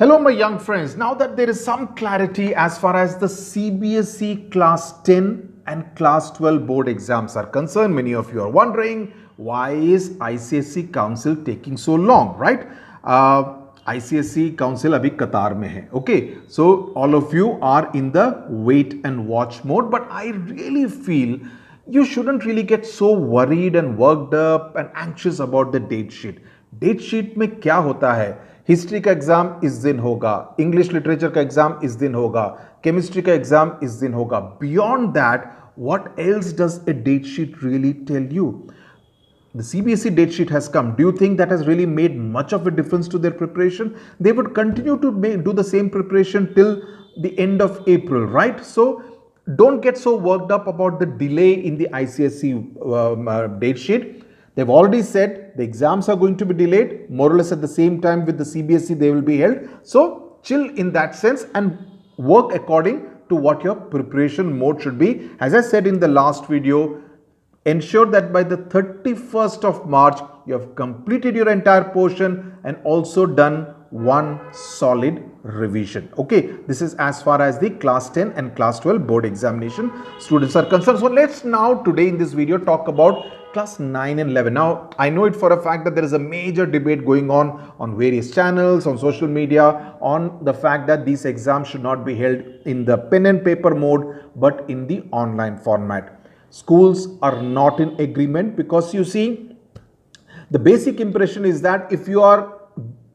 Hello, my young friends. Now that there is some clarity as far as the CBSE Class 10 and Class 12 board exams are concerned, many of you are wondering why is ICSE Council taking so long, right? ICSE Council abhi Qatar mein hai. Okay, so all of you are in the wait and watch mode, but I really feel you shouldn't really get so worried and worked up and anxious about the date sheet. Date sheet में क्या होता है? History का exam इस दिन होगा, English literature का exam इस दिन होगा, केमिस्ट्री का एग्जाम इस दिन होगा. Beyond that what else does a date sheet really tell you? The CBSE date sheet has come. Do you think that has really made much of a difference to their preparation? They would continue to do the same preparation till the end of April, right? So don't get so worked up about the delay in the ICSE date sheet. They've already said the exams are going to be delayed, more or less at the same time with the CBSE they will be held. So chill in that sense and work according to what your preparation mode should be. As I said in the last video, ensure that by the 31st of March, you have completed your entire portion and also done one solid revision. Okay, this is as far as the class 10 and class 12 board examination students are concerned. So let's now today in this video talk about class 9 and 11. Now, I know it for a fact that there is a major debate going on various channels, on social media, on the fact that these exams should not be held in the pen and paper mode, but in the online format. Schools are not in agreement because you see, the basic impression is that if you are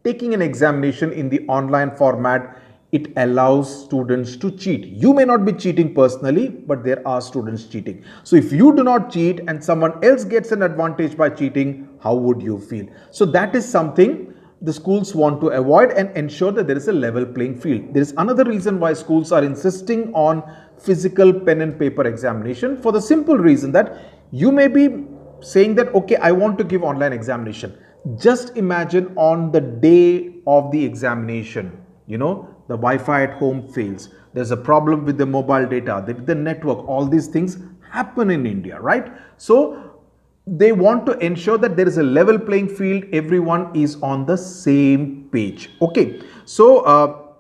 taking an examination in the online format, it allows students to cheat. You may not be cheating personally, but there are students cheating. So if you do not cheat and someone else gets an advantage by cheating, how would you feel? So that is something the schools want to avoid and ensure that there is a level playing field. There is another reason why schools are insisting on physical pen and paper examination, for the simple reason that you may be saying that, okay, I want to give online examination. Just imagine on the day of the examination, you know, the Wi-Fi at home fails. There's a problem with the mobile data, with the network. All these things happen in India, right? So they want to ensure that there is a level playing field. Everyone is on the same page. Okay. So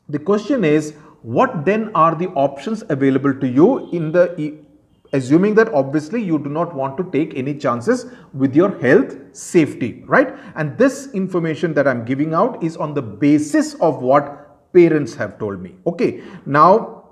the question is, what then are the options available to you in the assuming that obviously you do not want to take any chances with your health safety, right? And this information that I'm giving out is on the basis of what parents have told me. Okay, now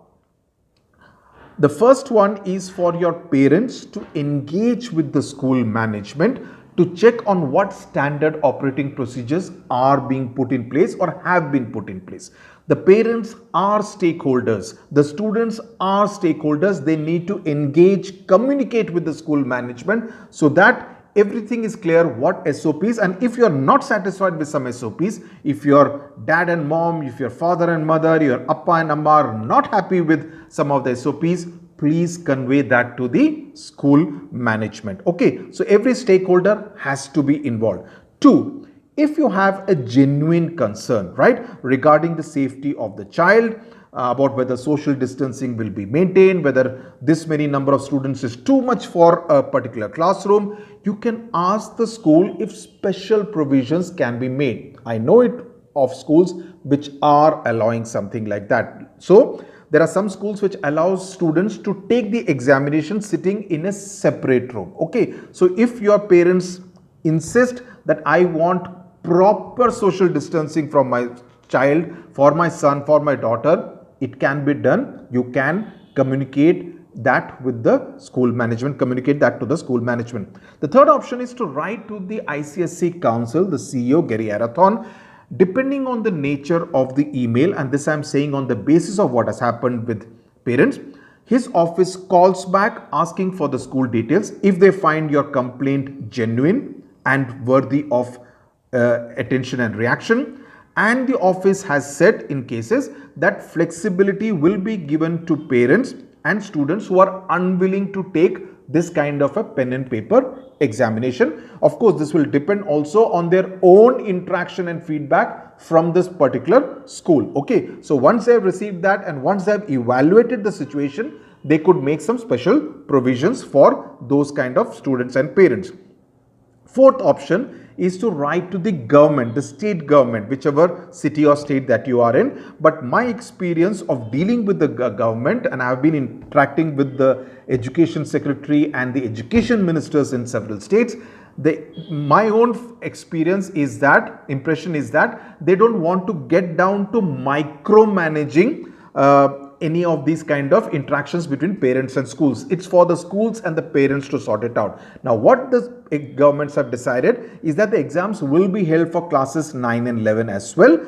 the first one is for your parents to engage with the school management to check on what standard operating procedures are being put in place or have been put in place. The parents are stakeholders. The students are stakeholders. They need to engage, communicate with the school management so that everything is clear, what SOPs, and if you are not satisfied with some SOPs, if your dad and mom, if your father and mother, your appa and amma are not happy with some of the SOPs, please convey that to the school management. Okay, so every stakeholder has to be involved. 2, if you have a genuine concern, right, regarding the safety of the child, about whether social distancing will be maintained, whether this many number of students is too much for a particular classroom, you can ask the school if special provisions can be made. I know it of schools which are allowing something like that. So there are some schools which allow students to take the examination sitting in a separate room. Okay, so if your parents insist that I want proper social distancing from my child, for my son, for my daughter, it can be done. You can communicate that with the school management, communicate that to the school management. The third option is to write to the ICSE Council, the CEO, Gary Arathon, depending on the nature of the email, and this I'm saying on the basis of what has happened with parents. His office calls back asking for the school details if they find your complaint genuine and worthy of attention and reaction. And the office has said in cases that flexibility will be given to parents and students who are unwilling to take this kind of a pen and paper examination. Of course, this will depend also on their own interaction and feedback from this particular school. Okay, so once they have received that and once they have evaluated the situation, they could make some special provisions for those kind of students and parents. Fourth option is to write to the government, the state government, whichever city or state that you are in. But my experience of dealing with the government, and I have been interacting with the education secretary and the education ministers in several states, my own experience is that, impression is that they don't want to get down to micromanaging any of these kind of interactions between parents and schools. It's for the schools and the parents to sort it out. Now, what the governments have decided is that the exams will be held for classes 9 and 11 as well.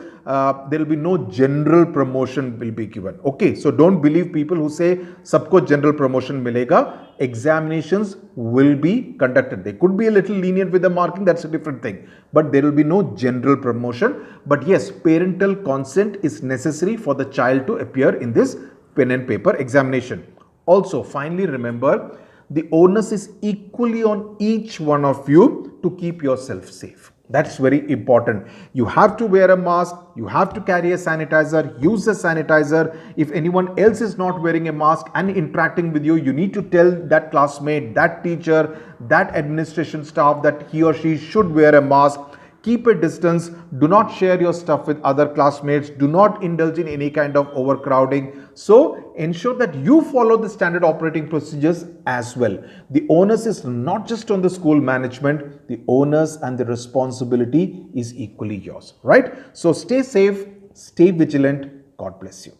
There will be no general promotion will be given. Okay, so don't believe people who say sabko general promotion milega. Examinations will be conducted. They could be a little lenient with the marking, that's a different thing. But there will be no general promotion. But yes, parental consent is necessary for the child to appear in this pen and paper examination. Also, finally remember, the onus is equally on each one of you to keep yourself safe. That's very important. You have to wear a mask, you have to carry a sanitizer, use a sanitizer. If anyone else is not wearing a mask and interacting with you, you need to tell that classmate, that teacher, that administration staff that he or she should wear a mask. Keep a distance, do not share your stuff with other classmates, do not indulge in any kind of overcrowding. So ensure that you follow the standard operating procedures as well. The onus is not just on the school management, the onus and the responsibility is equally yours, right? So stay safe, stay vigilant. God bless you.